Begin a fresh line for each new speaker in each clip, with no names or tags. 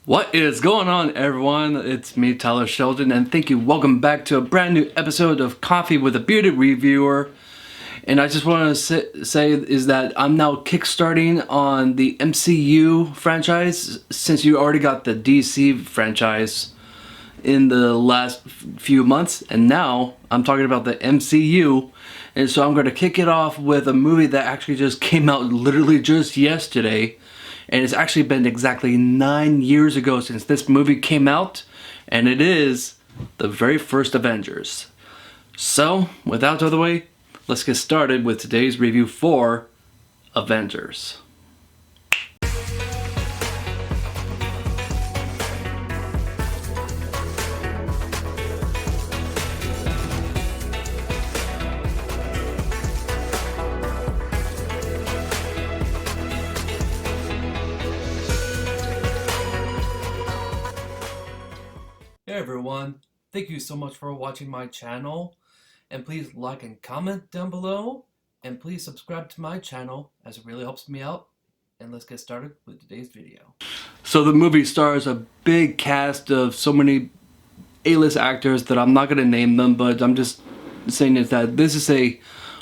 What is going on, everyone? It's me, Tyler Sheldon, and thank you. Welcome back to a brand new episode of Coffee with a Bearded Reviewer. And I just want to say is that I'm now kickstarting on the MCU franchise, since you already got the DC franchise in the last few months, and now I'm talking about the MCU. And so I'm going to kick it off with a movie that actually just came out literally just yesterday. And it's actually been exactly 9 years ago since this movie came out, and it is the very first Avengers. So, without further way, let's get started with today's review for Avengers. Hey everyone, thank you so much for watching my channel, and please like and comment down below, and please subscribe to my channel as it really helps me out. And let's get started with today's video. So the movie stars a big cast of so many A-list actors that I'm not going to name them, but I'm just saying is that this is a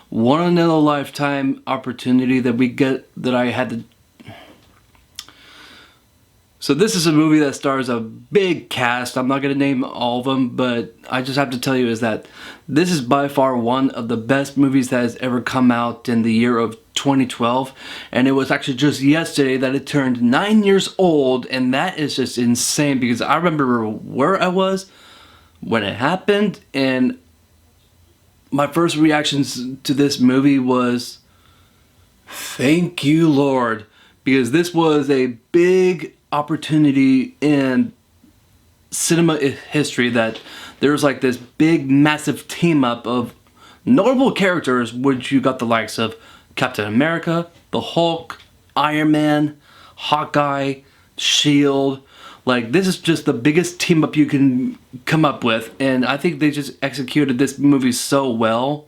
one-in-a-lifetime opportunity that I had to. So this is a movie that stars a big cast. I'm not going to name all of them, but I just have to tell you is that this is by far one of the best movies that has ever come out in the year of 2012. And it was actually just yesterday that it turned 9 years old, and that is just insane because I remember where I was when it happened, and my first reactions to this movie was, thank you, Lord, because this was a big opportunity in cinema history that there's like this big massive team up of notable characters, which you got the likes of Captain America, the Hulk, Iron Man, Hawkeye, Shield. Like, this is just the biggest team up you can come up with, and I think they just executed this movie so well.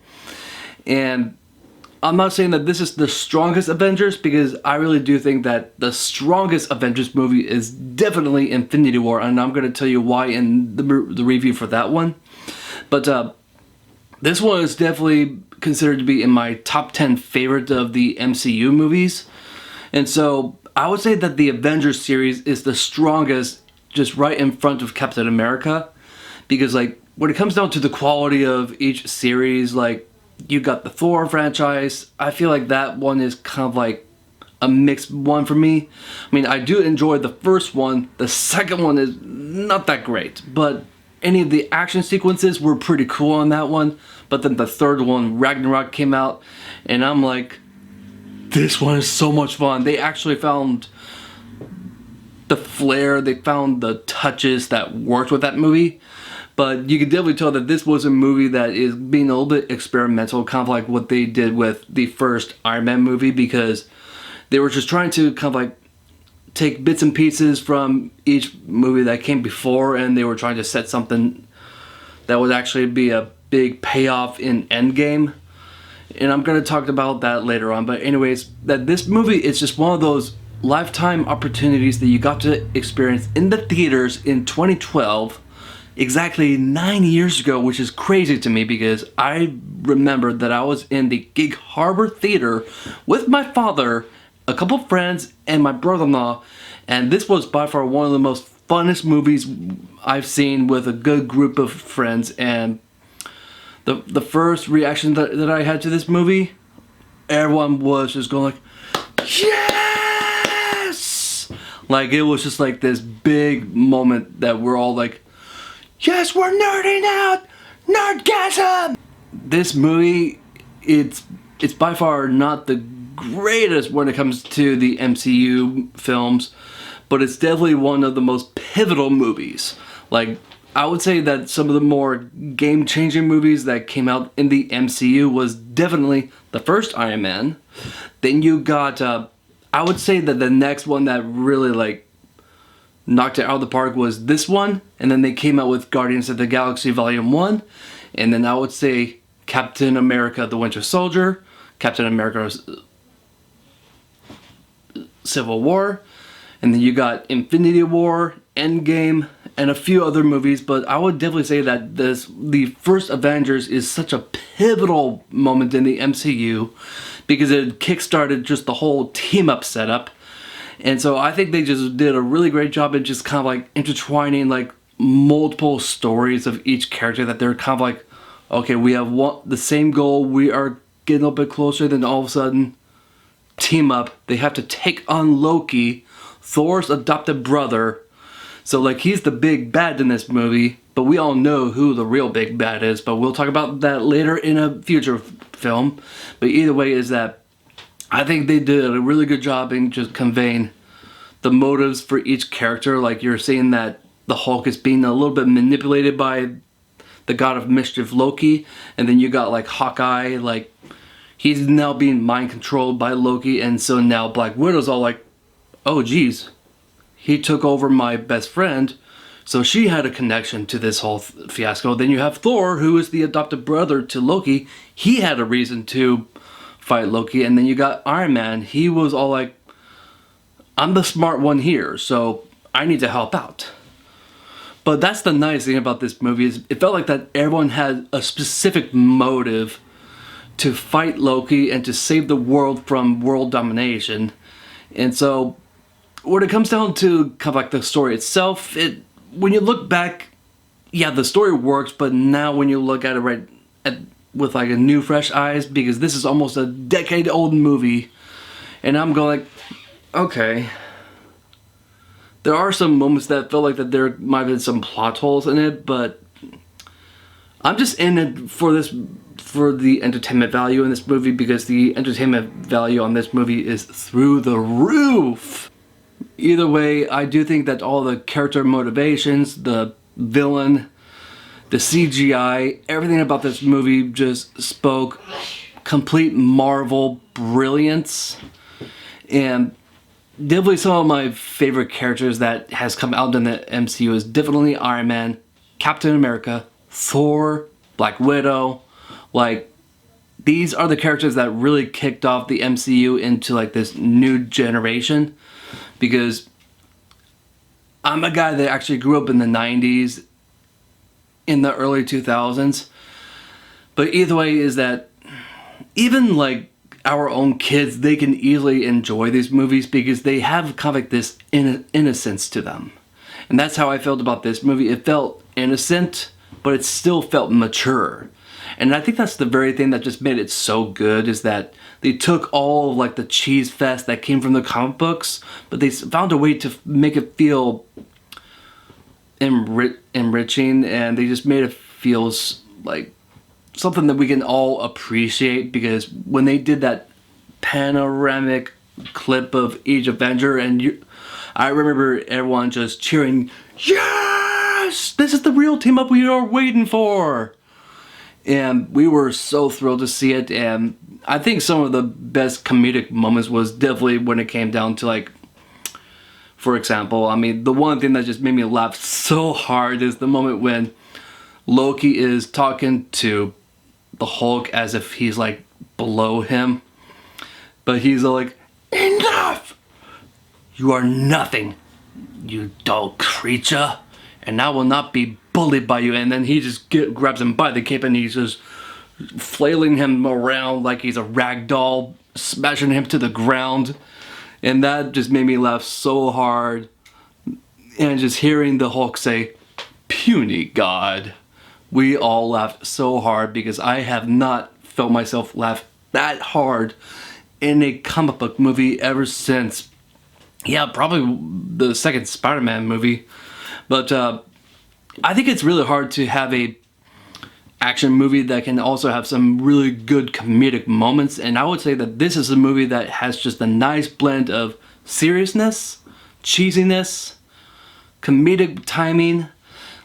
And I'm not saying that this is the strongest Avengers, because I really do think that the strongest Avengers movie is definitely Infinity War, and I'm going to tell you why in the review for that one. But this one is definitely considered to be in my top 10 favorite of the MCU movies. And so I would say that the Avengers series is the strongest, just right in front of Captain America, because like when it comes down to the quality of each series, like you got the Thor franchise, I feel like that one is kind of like a mixed one for me. I mean, I do enjoy the first one. The second one is not that great, but any of the action sequences were pretty cool on that one. But then the third one, Ragnarok, came out, and I'm like, this one is so much fun. They actually found the flair, they found the touches that worked with that movie. But you can definitely tell that this was a movie that is being a little bit experimental, kind of like what they did with the first Iron Man movie, because they were just trying to kind of like take bits and pieces from each movie that came before, and they were trying to set something that would actually be a big payoff in Endgame. And I'm going to talk about that later on. But anyways, that this movie is just one of those lifetime opportunities that you got to experience in the theaters in 2012. Exactly 9 years ago, which is crazy to me because I remember that I was in the Gig Harbor Theater with my father, a couple friends, and my brother-in-law, and this was by far one of the most funnest movies I've seen with a good group of friends. And the first reaction that I had to this movie, everyone was just going like, yes! Like, it was just like this big moment that we're all like, yes, we're nerding out! Nerdgasm! This movie, it's by far not the greatest when it comes to the MCU films, but it's definitely one of the most pivotal movies. Like, I would say that some of the more game-changing movies that came out in the MCU was definitely the first Iron Man. Then you got, I would say that the next one that really like knocked it out of the park was this one, and then they came out with Guardians of the Galaxy Volume 1, and then I would say Captain America the Winter Soldier, Captain America Civil War, and then you got Infinity War, Endgame and a few other movies, but I would definitely say that the first Avengers is such a pivotal moment in the MCU because it kickstarted just the whole team up setup. And so I think they just did a really great job in just kind of like intertwining like multiple stories of each character, that they're kind of like, okay, we have the same goal, we are getting a little bit closer, then all of a sudden team up. They have to take on Loki, Thor's adopted brother. So like he's the big bad in this movie, but we all know who the real big bad is, but we'll talk about that later in a future film. But either way is that I think they did a really good job in just conveying the motives for each character. Like you're seeing that the Hulk is being a little bit manipulated by the god of mischief Loki, and then you got like Hawkeye, like he's now being mind controlled by Loki, and so now Black Widow's all like, oh geez, he took over my best friend, so she had a connection to this whole fiasco. Then you have Thor, who is the adopted brother to Loki. He had a reason to fight Loki. And then you got Iron Man. He was all like, I'm the smart one here, so I need to help out. But that's the nice thing about this movie, is it felt like that everyone had a specific motive to fight Loki and to save the world from world domination. And so when it comes down to kind of like the story itself, when you look back, yeah, the story works, but now when you look at it with like a new fresh eyes, because this is almost a decade old movie, and I'm going like, okay, there are some moments that felt like that there might have been some plot holes in it, but I'm just in it for the entertainment value in this movie, because the entertainment value on this movie is through the roof. Either way, I do think that all the character motivations, the villain, the CGI, everything about this movie just spoke complete Marvel brilliance. And definitely some of my favorite characters that has come out in the MCU is definitely Iron Man, Captain America, Thor, Black Widow. Like, these are the characters that really kicked off the MCU into like this new generation. Because I'm a guy that actually grew up in the 90s, in the early 2000s. But either way is that even like our own kids, they can easily enjoy these movies because they have kind of like this innocence to them. And that's how I felt about this movie. It felt innocent, but it still felt mature. And I think that's the very thing that just made it so good, is that they took all of like the cheese fest that came from the comic books, but they found a way to make it feel enriching, and they just made it feel like something that we can all appreciate. Because when they did that panoramic clip of each Avenger, and I remember everyone just cheering, yes, this is the real team up we are waiting for. And we were so thrilled to see it. And I think some of the best comedic moments was definitely when it came down to, like, for example, I mean, the one thing that just made me laugh so hard is the moment when Loki is talking to the Hulk as if he's like below him. But he's all like, enough! You are nothing, you dull creature, and I will not be bullied by you. And then he just grabs him by the cape and he's just flailing him around like he's a rag doll, smashing him to the ground. And that just made me laugh so hard. And just hearing the Hulk say, puny god, we all laughed so hard, because I have not felt myself laugh that hard in a comic book movie ever since, yeah, probably the second Spider-Man movie. But I think it's really hard to have a action movie that can also have some really good comedic moments, and I would say that this is a movie that has just a nice blend of seriousness, cheesiness, comedic timing.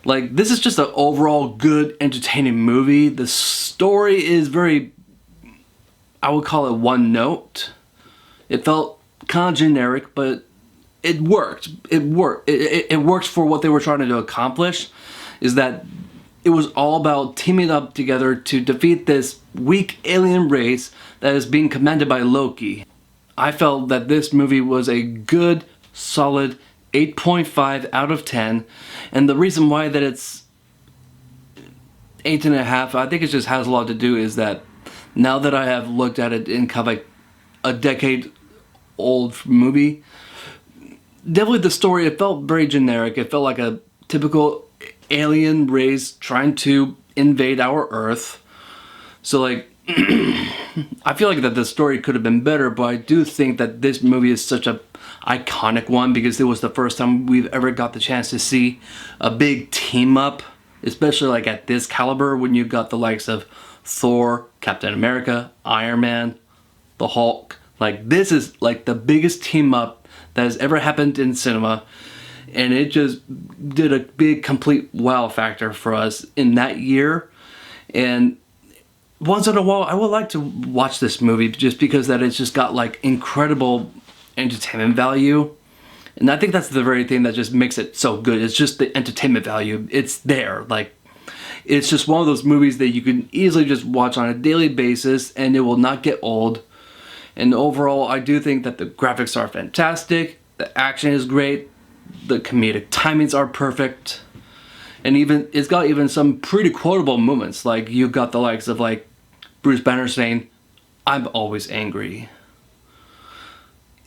Like, this is just an overall good, entertaining movie. The story is very, I would call it one note. It felt kind of generic, but it worked. It works for what they were trying to accomplish, is that it was all about teaming up together to defeat this weak alien race that is being commanded by Loki. I felt that this movie was a good, solid, 8.5 out of 10. And the reason why that it's 8.5, I think it just has a lot to do is that now that I have looked at it in kind of like a decade old movie, definitely the story, it felt very generic. It felt like a typical alien race trying to invade our Earth. So like, I feel like that the story could have been better, but I do think that this movie is such a iconic one because it was the first time we've ever got the chance to see a big team up, especially like at this caliber when you've got the likes of Thor, Captain America, Iron Man, the Hulk. Like, this is like the biggest team up that has ever happened in cinema, and it just did a big complete wow factor for us in that year. And once in a while I would like to watch this movie just because that it's just got like incredible entertainment value. And I think that's the very thing that just makes it so good. It's just the entertainment value. It's there. Like, it's just one of those movies that you can easily just watch on a daily basis and it will not get old. And overall, I do think that the graphics are fantastic, the action is great, the comedic timings are perfect, and even it's got even some pretty quotable moments. Like, you've got the likes of like Bruce Banner saying, "I'm always angry."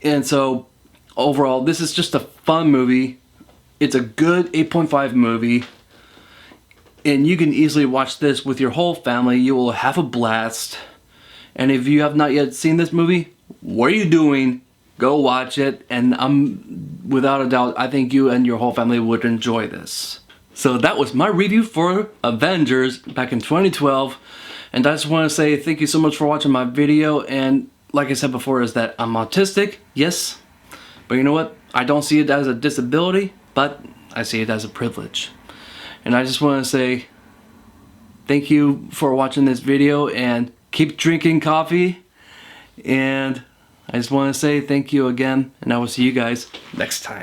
And so overall, this is just a fun movie. It's a good 8.5 movie. And you can easily watch this with your whole family. You will have a blast. And if you have not yet seen this movie, what are you doing? Go watch it. And without a doubt, I think you and your whole family would enjoy this. So that was my review for Avengers back in 2012. And I just want to say thank you so much for watching my video. And like I said before, is that I'm autistic, yes. But you know what? I don't see it as a disability, but I see it as a privilege. And I just want to say thank you for watching this video and keep drinking coffee. And I just want to say thank you again, and I will see you guys next time.